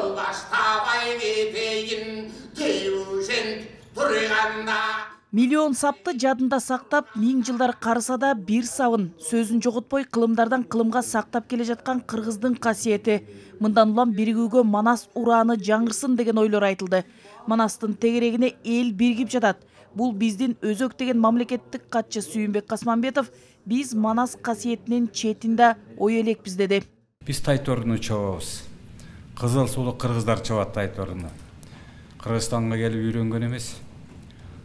жол баштабай кетейін теушен тұрғанда. Миллион сапты жадында сақтап, 1000 жылдар қарыса да бір сабын сөзін жоғытпой қылымдардан қылымға сақтап келе жатқан қырғыздың қасиеті. Мындан улам бірігүүгө Манас ураны жаңырсын деген ойлор айтылды. Манастын тегерегине эл биригип жатат. Бул биздин өзөк деген мамлекеттик катчы Сүйүнбек Касманбетов биз Манас касиетинин четинде ой элекпиз деди. Биз Тайторуну чобобуз. Кызыл сулуу кыргыздар чобот Тайторуну. Кыргызстанга келип үйрөнгөн эмес.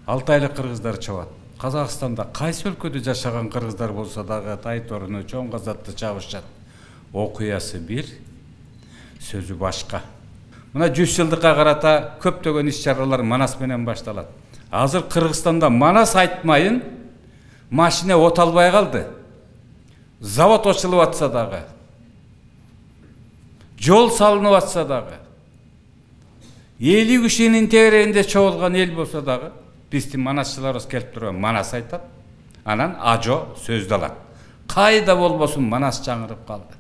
Алтайлык кыргыздар чобот. Казакстанда кайсы өлкөдө жашаган кыргыздар болсо дагы Тайторуну чоң казатты чабышат. Окуясы бир, сөзү башка. Мына 100 жылдыкка карата көптөгөн иш-чаралар Манас менен башталат. Азыр Кыргызстанда Манас айтмайын машина от албай калды. Завод ачылып атса дагы, жол салынып атса дагы, эли кишинин тегерегинде чогулган эл болсо дагы, биздин манасчыларыбыз келип туруп Манас айтат, анан ажо сөздү алат. Кайда болбосун Манас жаңырып калды.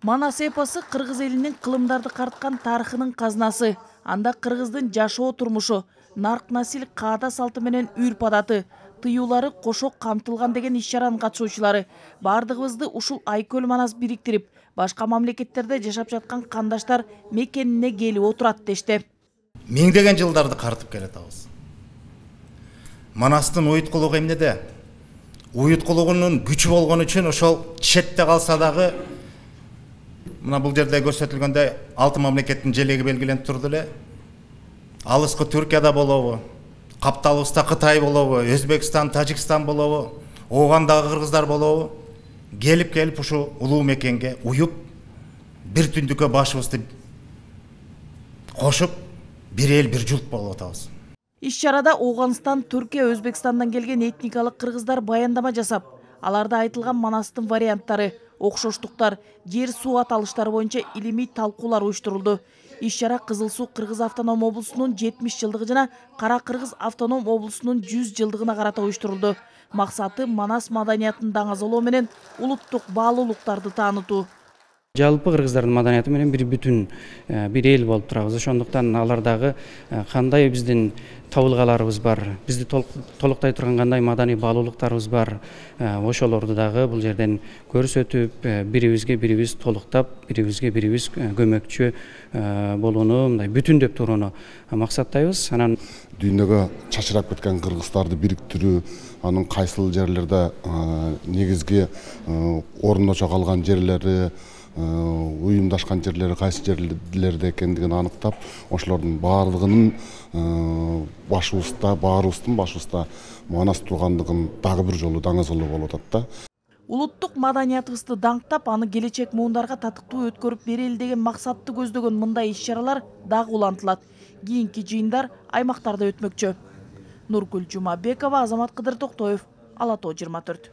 Манас эпосы кыргыз элинин кылымдарды карткан тарыхынын казнасы. Анда кыргыздын жашоо турмушу, нарк насил каада салты менен үрп адаты, тыюулары кошо камтылган деген иш-чаранын катышуучулары бардыгыбызды ушул Айкөл Манас бириктирип, башка мамлекеттерде жашап жаткан кандаштар мекенине келип отурат дешти. Миңдеген жылдарды картып келатабыз. Манастын уюткулугу эмнеде? Уюткулугунун күчү болгон үчүн ошол четте калса дагы мына бул жерде көрсөтүлгөндөй 6 мамлекеттин желеги белгиленип турду эле. Алыскы Түркияда болобу, Капталыбызда Кытай болобу, Өзбекстан, Тажикстан болобу, Оогандагы кыргыздар болобу, келип ушу улуу мекенге уюп, бир түндүккө башыбызды кошуп, бир эл, бир журт болуп атабыз. Иш-чарада Оогандстан, Түркия, Өзбекстандан келген этникалык кыргыздар баяндама жасап, аларда айтылган Манастын варианттары, окшоштуктар, жер суу аталыштары боюнча илимий талкуулар уюштурулду. Иш-чара Кызыл Суу Кыргыз автоном облусунун 70 жылдыгы жана Кара Кыргыз автоном облусунун 100 жылдыгына карата уюштурулду. Максаты Манас маданиятын даңазолоо менен улуттук баалуулуктарды таанытуу. Жалпы кыргыздардын маданияты менен бир бүтүн бир эл болуп турабыз. Ошондуктан алардагы кандай биздин табылгаларыбыз бар, бизди толуктай турган кандай маданий баалуулуктарыбыз бар, ошолорду дагы бул жерден көрсөтүп, бирибизге бирибиз толуктап, бирибизге бирибиз көмөкчү болууну, мындай бүтүндөп турууну максаттайбыз. Анан дүйнөгө чачырап кеткен кыргыздарды бириктирүү, анын кайсыл жерлерде негизги орночо калган жерлери, уюмдашкан жерлери кайсы жерлерде экендигин аныктап, ошолордун баардыгынын баарыбыздын башыбызда Манас тургандыгын дагы бир жолу даңазалоо болуп атат да. Улуттук маданиятыбызды даңктап, аны келечек муундарга татыктуу өткөрүп берели деген максатты көздөгөн мындай иш-чаралар дагы улантылат. Кийинки жыйындар аймактарда өтмөкчү. Нургүл Жумабекова, Азамат Кыдыр Токтоев, Ала Тоо 24.